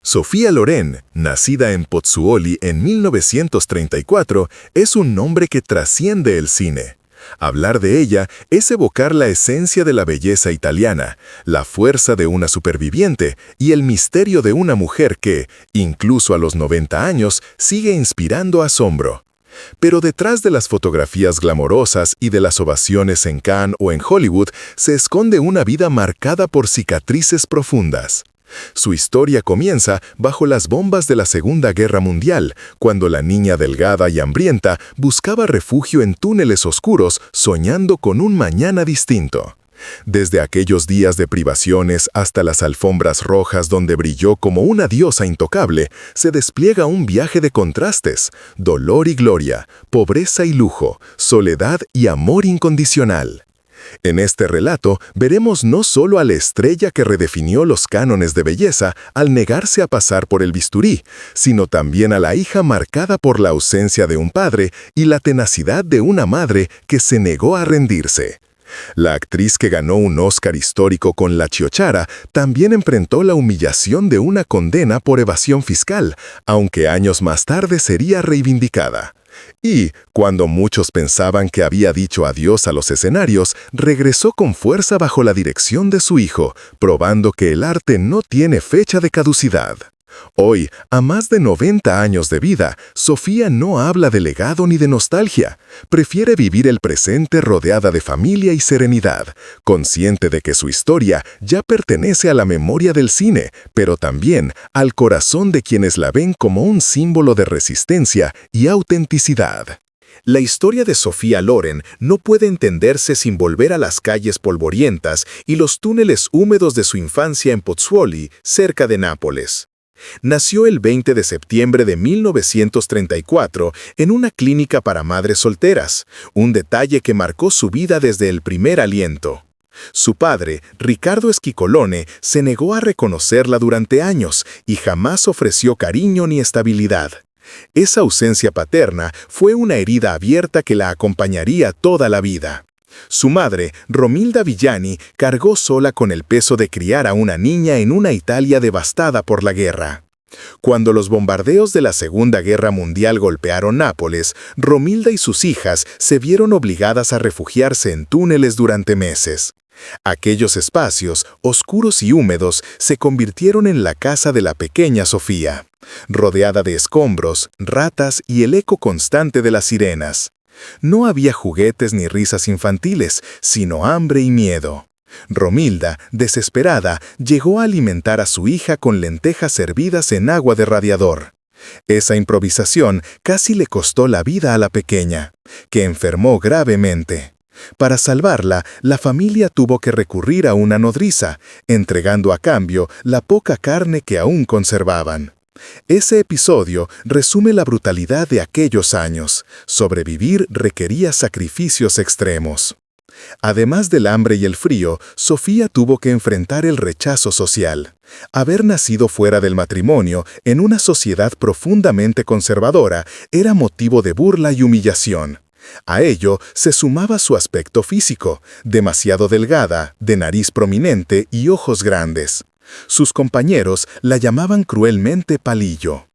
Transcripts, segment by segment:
Sofía Loren, nacida en Pozzuoli en 1934, es un nombre que trasciende el cine. Hablar de ella es evocar la esencia de la belleza italiana, la fuerza de una superviviente y el misterio de una mujer que, incluso a los 90 años, sigue inspirando asombro. Pero detrás de las fotografías glamorosas y de las ovaciones en Cannes o en Hollywood se esconde una vida marcada por cicatrices profundas. Su historia comienza bajo las bombas de la Segunda Guerra Mundial, cuando la niña delgada y hambrienta buscaba refugio en túneles oscuros soñando con un mañana distinto. Desde aquellos días de privaciones hasta las alfombras rojas donde brilló como una diosa intocable, se despliega un viaje de contrastes, dolor y gloria, pobreza y lujo, soledad y amor incondicional. En este relato veremos no solo a la estrella que redefinió los cánones de belleza al negarse a pasar por el bisturí, sino también a la hija marcada por la ausencia de un padre y la tenacidad de una madre que se negó a rendirse. La actriz que ganó un Oscar histórico con La Chiocciara también enfrentó la humillación de una condena por evasión fiscal, aunque años más tarde sería reivindicada. Y, cuando muchos pensaban que había dicho adiós a los escenarios, regresó con fuerza bajo la dirección de su hijo, probando que el arte no tiene fecha de caducidad. Hoy, a más de 90 años de vida, Sofía no habla de legado ni de nostalgia. Prefiere vivir el presente rodeada de familia y serenidad, consciente de que su historia ya pertenece a la memoria del cine, pero también al corazón de quienes la ven como un símbolo de resistencia y autenticidad. La historia de Sofía Loren no puede entenderse sin volver a las calles polvorientas y los túneles húmedos de su infancia en Pozzuoli, cerca de Nápoles. Nació el 20 de septiembre de 1934 en una clínica para madres solteras, un detalle que marcó su vida desde el primer aliento. Su padre, Riccardo Schiccolone, se negó a reconocerla durante años y jamás ofreció cariño ni estabilidad. Esa ausencia paterna fue una herida abierta que la acompañaría toda la vida. Su madre, Romilda Villani, cargó sola con el peso de criar a una niña en una Italia devastada por la guerra. Cuando los bombardeos de la Segunda Guerra Mundial golpearon Nápoles, Romilda y sus hijas se vieron obligadas a refugiarse en túneles durante meses. Aquellos espacios, oscuros y húmedos, se convirtieron en la casa de la pequeña Sofía, rodeada de escombros, ratas y el eco constante de las sirenas. No había juguetes ni risas infantiles, sino hambre y miedo. Romilda, desesperada, llegó a alimentar a su hija con lentejas hervidas en agua de radiador. Esa improvisación casi le costó la vida a la pequeña, que enfermó gravemente. Para salvarla, la familia tuvo que recurrir a una nodriza, entregando a cambio la poca carne que aún conservaban. Ese episodio resume la brutalidad de aquellos años. Sobrevivir requería sacrificios extremos. Además del hambre y el frío, Sofía tuvo que enfrentar el rechazo social. Haber nacido fuera del matrimonio, en una sociedad profundamente conservadora, era motivo de burla y humillación. A ello se sumaba su aspecto físico, demasiado delgada, de nariz prominente y ojos grandes. Sus compañeros la llamaban cruelmente palillo.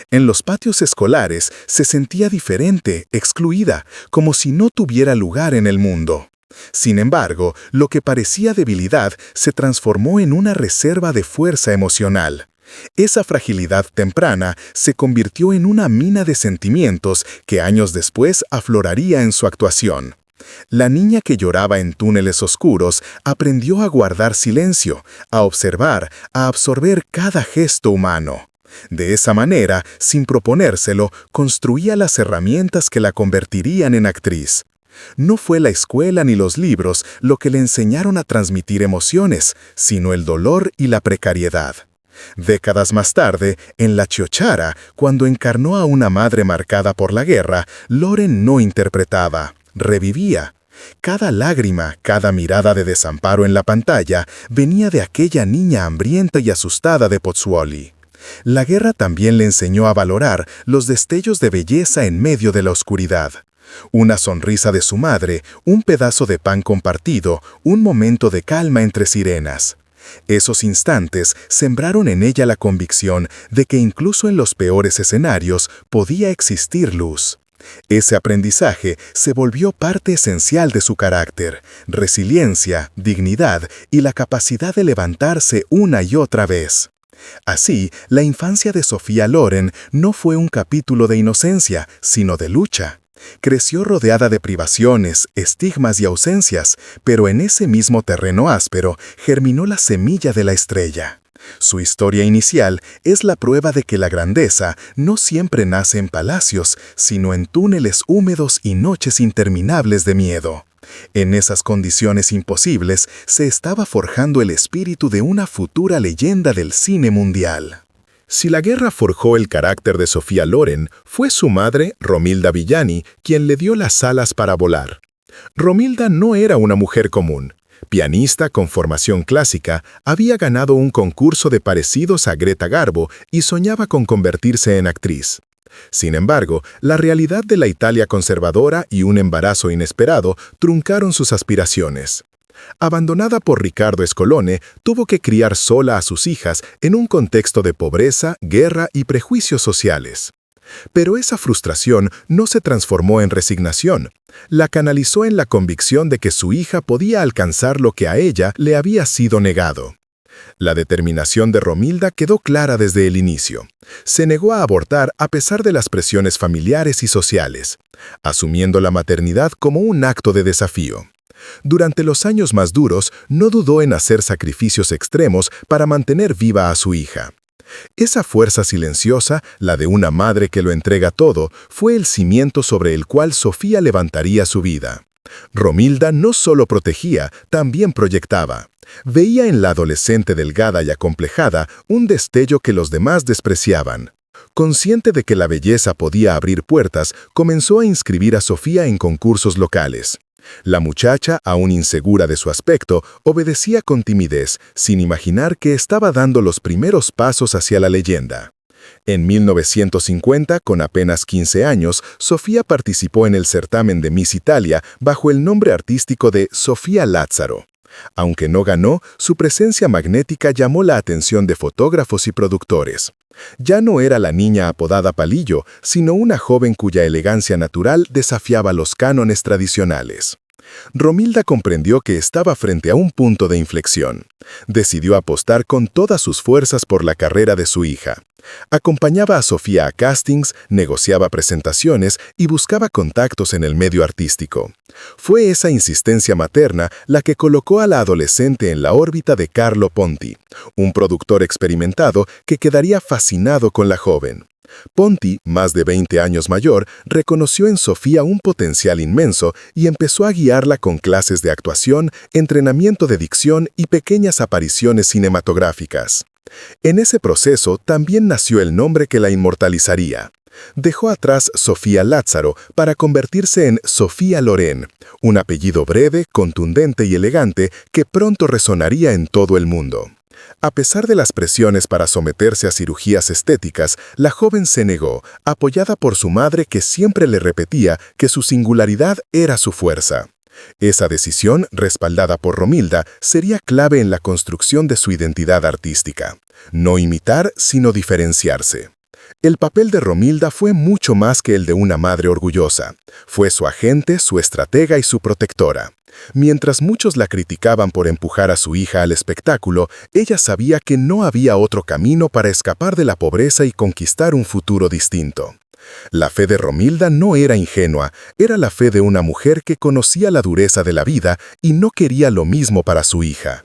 En los patios escolares se sentía diferente, excluida, como si no tuviera lugar en el mundo. Sin embargo, lo que parecía debilidad se transformó en una reserva de fuerza emocional. Esa fragilidad temprana se convirtió en una mina de sentimientos que años después afloraría en su actuación. La niña que lloraba en túneles oscuros aprendió a guardar silencio, a observar, a absorber cada gesto humano. De esa manera, sin proponérselo, construía las herramientas que la convertirían en actriz. No fue la escuela ni los libros lo que le enseñaron a transmitir emociones, sino el dolor y la precariedad. Décadas más tarde, en La Chiocciara, cuando encarnó a una madre marcada por la guerra, Loren no interpretaba, revivía. Cada lágrima, cada mirada de desamparo en la pantalla venía de aquella niña hambrienta y asustada de Pozzuoli. La guerra también le enseñó a valorar los destellos de belleza en medio de la oscuridad. Una sonrisa de su madre, un pedazo de pan compartido, un momento de calma entre sirenas. Esos instantes sembraron en ella la convicción de que incluso en los peores escenarios podía existir luz. Ese aprendizaje se volvió parte esencial de su carácter, resiliencia, dignidad y la capacidad de levantarse una y otra vez. Así, la infancia de Sophia Loren no fue un capítulo de inocencia, sino de lucha. Creció rodeada de privaciones, estigmas y ausencias, pero en ese mismo terreno áspero germinó la semilla de la estrella. Su historia inicial es la prueba de que la grandeza no siempre nace en palacios, sino en túneles húmedos y noches interminables de miedo. En esas condiciones imposibles se estaba forjando el espíritu de una futura leyenda del cine mundial. Si la guerra forjó el carácter de Sophia Loren, fue su madre, Romilda Villani, quien le dio las alas para volar. Romilda no era una mujer común. Pianista con formación clásica, había ganado un concurso de parecidos a Greta Garbo y soñaba con convertirse en actriz. Sin embargo, la realidad de la Italia conservadora y un embarazo inesperado truncaron sus aspiraciones. Abandonada por Riccardo Escolone, tuvo que criar sola a sus hijas en un contexto de pobreza, guerra y prejuicios sociales. Pero esa frustración no se transformó en resignación. La canalizó en la convicción de que su hija podía alcanzar lo que a ella le había sido negado. La determinación de Romilda quedó clara desde el inicio. Se negó a abortar a pesar de las presiones familiares y sociales, asumiendo la maternidad como un acto de desafío. Durante los años más duros, no dudó en hacer sacrificios extremos para mantener viva a su hija. Esa fuerza silenciosa, la de una madre que lo entrega todo, fue el cimiento sobre el cual Sofía levantaría su vida. Romilda no solo protegía, también proyectaba. Veía en la adolescente delgada y acomplejada un destello que los demás despreciaban. Consciente de que la belleza podía abrir puertas, comenzó a inscribir a Sofía en concursos locales. La muchacha, aún insegura de su aspecto, obedecía con timidez, sin imaginar que estaba dando los primeros pasos hacia la leyenda. En 1950, con apenas 15 años, Sofía participó en el certamen de Miss Italia bajo el nombre artístico de Sofía Lazzaro. Aunque no ganó, su presencia magnética llamó la atención de fotógrafos y productores. Ya no era la niña apodada Palillo, sino una joven cuya elegancia natural desafiaba los cánones tradicionales. Romilda comprendió que estaba frente a un punto de inflexión. Decidió apostar con todas sus fuerzas por la carrera de su hija. Acompañaba a Sofía a castings, negociaba presentaciones y buscaba contactos en el medio artístico. Fue esa insistencia materna la que colocó a la adolescente en la órbita de Carlo Ponti, un productor experimentado que quedaría fascinado con la joven. Ponti, más de 20 años mayor, reconoció en Sofía un potencial inmenso y empezó a guiarla con clases de actuación, entrenamiento de dicción y pequeñas apariciones cinematográficas. En ese proceso también nació el nombre que la inmortalizaría. Dejó atrás Sofía Lazzaro para convertirse en Sophia Loren, un apellido breve, contundente y elegante que pronto resonaría en todo el mundo. A pesar de las presiones para someterse a cirugías estéticas, la joven se negó, apoyada por su madre que siempre le repetía que su singularidad era su fuerza. Esa decisión, respaldada por Romilda, sería clave en la construcción de su identidad artística. No imitar, sino diferenciarse. El papel de Romilda fue mucho más que el de una madre orgullosa. Fue su agente, su estratega y su protectora. Mientras muchos la criticaban por empujar a su hija al espectáculo, ella sabía que no había otro camino para escapar de la pobreza y conquistar un futuro distinto. La fe de Romilda no era ingenua, era la fe de una mujer que conocía la dureza de la vida y no quería lo mismo para su hija.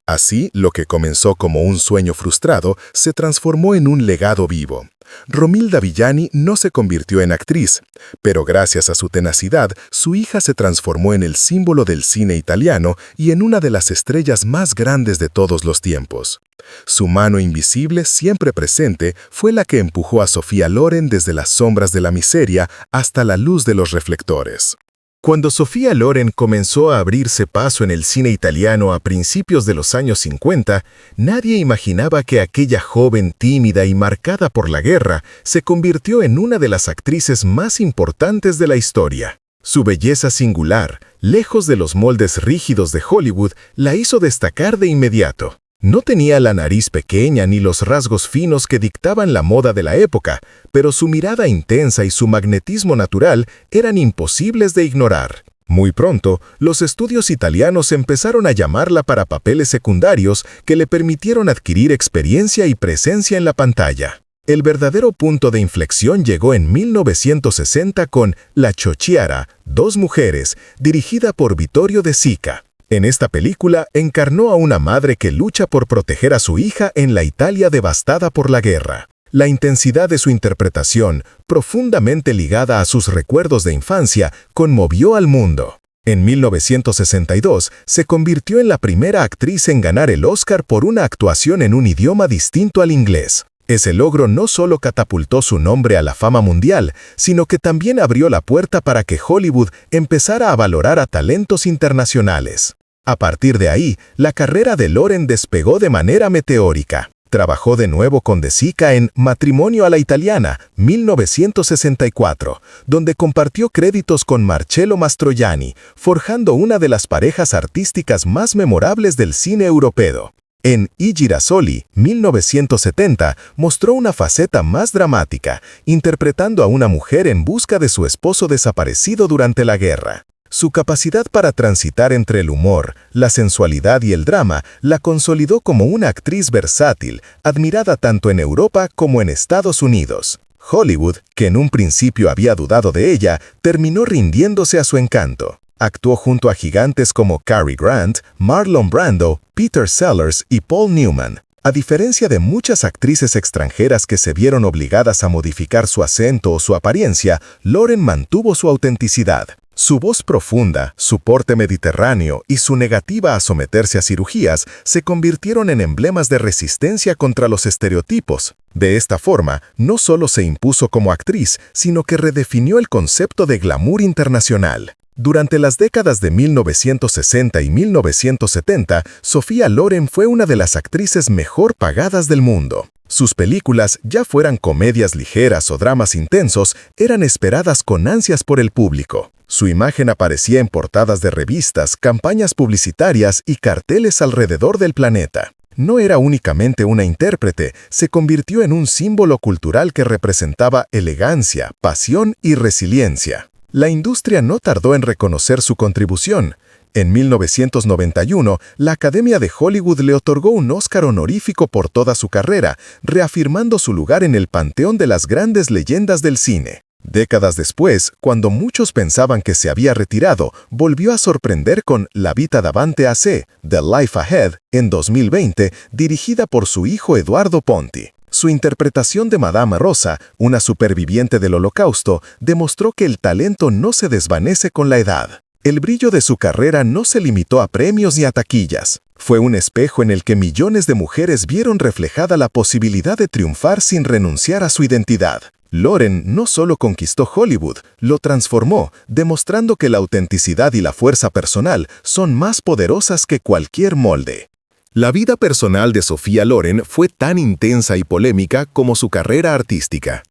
Así, lo que comenzó como un sueño frustrado se transformó en un legado vivo. Romilda Villani no se convirtió en actriz, pero gracias a su tenacidad, su hija se transformó en el símbolo del cine italiano y en una de las estrellas más grandes de todos los tiempos. Su mano invisible, siempre presente, fue la que empujó a Sophia Loren desde las sombras de la miseria hasta la luz de los reflectores. Cuando Sophia Loren comenzó a abrirse paso en el cine italiano a principios de los años 50, nadie imaginaba que aquella joven tímida y marcada por la guerra se convirtió en una de las actrices más importantes de la historia. Su belleza singular, lejos de los moldes rígidos de Hollywood, la hizo destacar de inmediato. No tenía la nariz pequeña ni los rasgos finos que dictaban la moda de la época, pero su mirada intensa y su magnetismo natural eran imposibles de ignorar. Muy pronto, los estudios italianos empezaron a llamarla para papeles secundarios que le permitieron adquirir experiencia y presencia en la pantalla. El verdadero punto de inflexión llegó en 1960 con La Ciociara, Dos mujeres, dirigida por Vittorio De Sica. En esta película encarnó a una madre que lucha por proteger a su hija en la Italia devastada por la guerra. La intensidad de su interpretación, profundamente ligada a sus recuerdos de infancia, conmovió al mundo. En 1962, se convirtió en la primera actriz en ganar el Oscar por una actuación en un idioma distinto al inglés. Ese logro no solo catapultó su nombre a la fama mundial, sino que también abrió la puerta para que Hollywood empezara a valorar a talentos internacionales. A partir de ahí, la carrera de Loren despegó de manera meteórica. Trabajó de nuevo con De Sica en Matrimonio a la Italiana, 1964, donde compartió créditos con Marcello Mastroianni, forjando una de las parejas artísticas más memorables del cine europeo. En I Girasoli, 1970, mostró una faceta más dramática, interpretando a una mujer en busca de su esposo desaparecido durante la guerra. Su capacidad para transitar entre el humor, la sensualidad y el drama la consolidó como una actriz versátil, admirada tanto en Europa como en Estados Unidos. Hollywood, que en un principio había dudado de ella, terminó rindiéndose a su encanto. Actuó junto a gigantes como Cary Grant, Marlon Brando, Peter Sellers y Paul Newman. A diferencia de muchas actrices extranjeras que se vieron obligadas a modificar su acento o su apariencia, Loren mantuvo su autenticidad. Su voz profunda, su porte mediterráneo y su negativa a someterse a cirugías se convirtieron en emblemas de resistencia contra los estereotipos. De esta forma, no solo se impuso como actriz, sino que redefinió el concepto de glamour internacional. Durante las décadas de 1960 y 1970, Sophia Loren fue una de las actrices mejor pagadas del mundo. Sus películas, ya fueran comedias ligeras o dramas intensos, eran esperadas con ansias por el público. Su imagen aparecía en portadas de revistas, campañas publicitarias y carteles alrededor del planeta. No era únicamente una intérprete, se convirtió en un símbolo cultural que representaba elegancia, pasión y resiliencia. La industria no tardó en reconocer su contribución. En 1991, la Academia de Hollywood le otorgó un Oscar honorífico por toda su carrera, reafirmando su lugar en el panteón de las grandes leyendas del cine. Décadas después, cuando muchos pensaban que se había retirado, volvió a sorprender con La vita davanti a sé, The Life Ahead, en 2020, dirigida por su hijo Eduardo Ponti. Su interpretación de Madame Rosa, una superviviente del Holocausto, demostró que el talento no se desvanece con la edad. El brillo de su carrera no se limitó a premios ni a taquillas. Fue un espejo en el que millones de mujeres vieron reflejada la posibilidad de triunfar sin renunciar a su identidad. Loren no solo conquistó Hollywood, lo transformó, demostrando que la autenticidad y la fuerza personal son más poderosas que cualquier molde. La vida personal de Sophia Loren fue tan intensa y polémica como su carrera artística.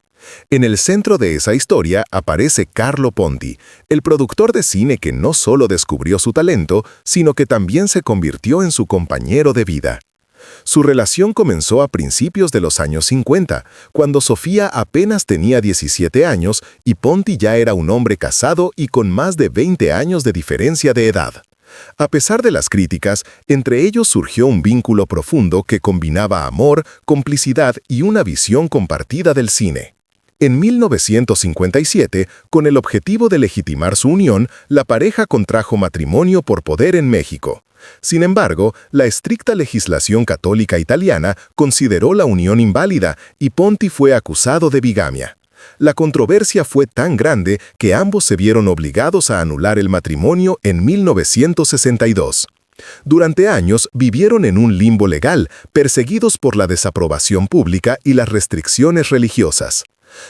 En el centro de esa historia aparece Carlo Ponti, el productor de cine que no solo descubrió su talento, sino que también se convirtió en su compañero de vida. Su relación comenzó a principios de los años 50, cuando Sofía apenas tenía 17 años y Ponti ya era un hombre casado y con más de 20 años de diferencia de edad. A pesar de las críticas, entre ellos surgió un vínculo profundo que combinaba amor, complicidad y una visión compartida del cine. En 1957, con el objetivo de legitimar su unión, la pareja contrajo matrimonio por poder en México. Sin embargo, la estricta legislación católica italiana consideró la unión inválida y Ponti fue acusado de bigamia. La controversia fue tan grande que ambos se vieron obligados a anular el matrimonio en 1962. Durante años vivieron en un limbo legal, perseguidos por la desaprobación pública y las restricciones religiosas.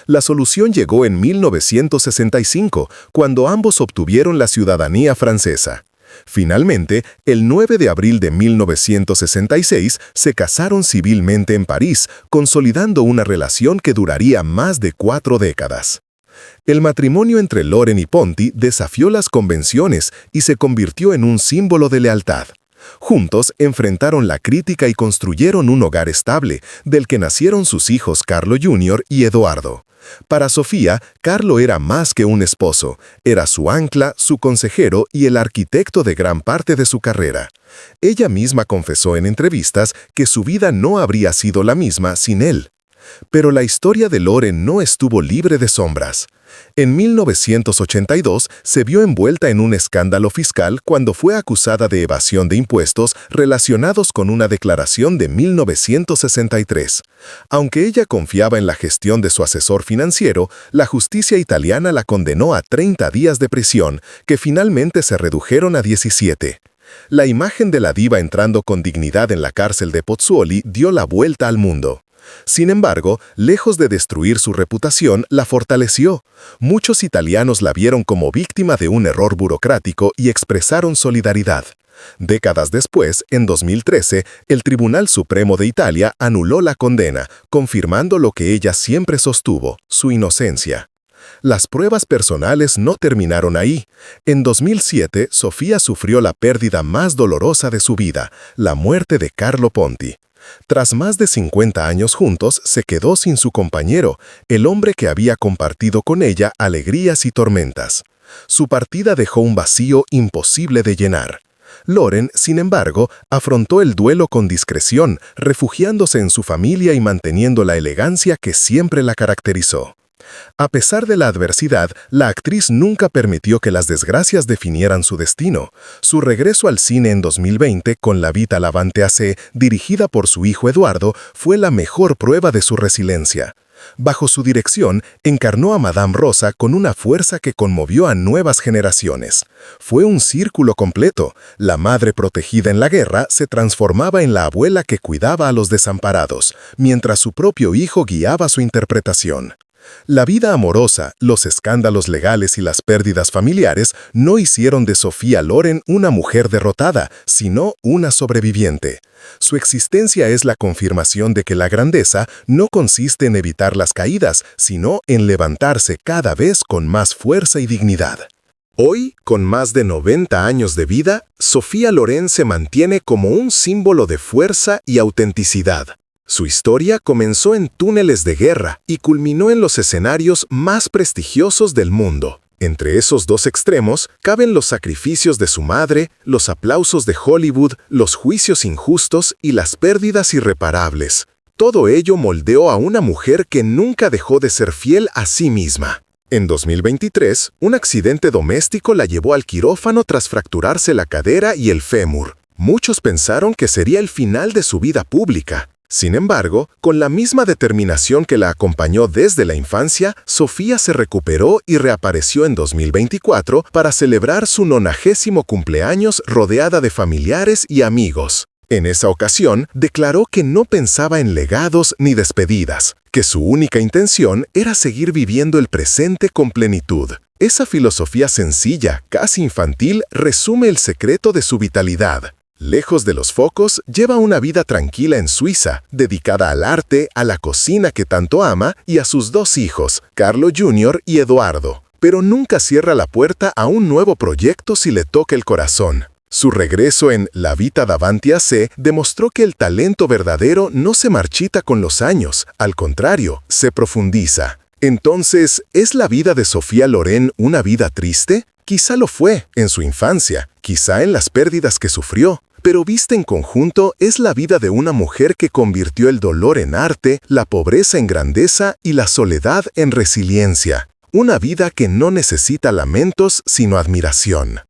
La solución llegó en 1965, cuando ambos obtuvieron la ciudadanía francesa. Finalmente, el 9 de abril de 1966, se casaron civilmente en París, consolidando una relación que duraría más de 4 décadas. El matrimonio entre Loren y Ponti desafió las convenciones y se convirtió en un símbolo de lealtad. Juntos enfrentaron la crítica y construyeron un hogar estable, del que nacieron sus hijos Carlo Jr. y Eduardo. Para Sofía, Carlo era más que un esposo, era su ancla, su consejero y el arquitecto de gran parte de su carrera. Ella misma confesó en entrevistas que su vida no habría sido la misma sin él. Pero la historia de Loren no estuvo libre de sombras. En 1982 se vio envuelta en un escándalo fiscal cuando fue acusada de evasión de impuestos relacionados con una declaración de 1963. Aunque ella confiaba en la gestión de su asesor financiero, la justicia italiana la condenó a 30 días de prisión, que finalmente se redujeron a 17. La imagen de la diva entrando con dignidad en la cárcel de Pozzuoli dio la vuelta al mundo. Sin embargo, lejos de destruir su reputación, la fortaleció. Muchos italianos la vieron como víctima de un error burocrático y expresaron solidaridad. Décadas después, en 2013, el Tribunal Supremo de Italia anuló la condena, confirmando lo que ella siempre sostuvo, su inocencia. Las pruebas personales no terminaron ahí. En 2007, Sofía sufrió la pérdida más dolorosa de su vida, la muerte de Carlo Ponti. Tras más de 50 años juntos, se quedó sin su compañero, el hombre que había compartido con ella alegrías y tormentas. Su partida dejó un vacío imposible de llenar. Loren, sin embargo, afrontó el duelo con discreción, refugiándose en su familia y manteniendo la elegancia que siempre la caracterizó. A pesar de la adversidad, la actriz nunca permitió que las desgracias definieran su destino. Su regreso al cine en 2020 con La vita davanti a sé, dirigida por su hijo Eduardo, fue la mejor prueba de su resiliencia. Bajo su dirección, encarnó a Madame Rosa con una fuerza que conmovió a nuevas generaciones. Fue un círculo completo. La madre protegida en la guerra se transformaba en la abuela que cuidaba a los desamparados, mientras su propio hijo guiaba su interpretación. La vida amorosa, los escándalos legales y las pérdidas familiares no hicieron de Sofía Loren una mujer derrotada, sino una sobreviviente. Su existencia es la confirmación de que la grandeza no consiste en evitar las caídas, sino en levantarse cada vez con más fuerza y dignidad. Hoy, con más de 90 años de vida, Sofía Loren se mantiene como un símbolo de fuerza y autenticidad. Su historia comenzó en túneles de guerra y culminó en los escenarios más prestigiosos del mundo. Entre esos dos extremos caben los sacrificios de su madre, los aplausos de Hollywood, los juicios injustos y las pérdidas irreparables. Todo ello moldeó a una mujer que nunca dejó de ser fiel a sí misma. En 2023, un accidente doméstico la llevó al quirófano tras fracturarse la cadera y el fémur. Muchos pensaron que sería el final de su vida pública. Sin embargo, con la misma determinación que la acompañó desde la infancia, Sofía se recuperó y reapareció en 2024 para celebrar su 90º cumpleaños rodeada de familiares y amigos. En esa ocasión, declaró que no pensaba en legados ni despedidas, que su única intención era seguir viviendo el presente con plenitud. Esa filosofía sencilla, casi infantil, resume el secreto de su vitalidad. Lejos de los focos, lleva una vida tranquila en Suiza, dedicada al arte, a la cocina que tanto ama y a sus dos hijos, Carlo Jr. y Eduardo. Pero nunca cierra la puerta a un nuevo proyecto si le toca el corazón. Su regreso en La vita davanti a sé demostró que el talento verdadero no se marchita con los años, al contrario, se profundiza. Entonces, ¿es la vida de Sofía Loren una vida triste? Quizá lo fue en su infancia, quizá en las pérdidas que sufrió. Pero vista en conjunto, es la vida de una mujer que convirtió el dolor en arte, la pobreza en grandeza y la soledad en resiliencia. Una vida que no necesita lamentos, sino admiración.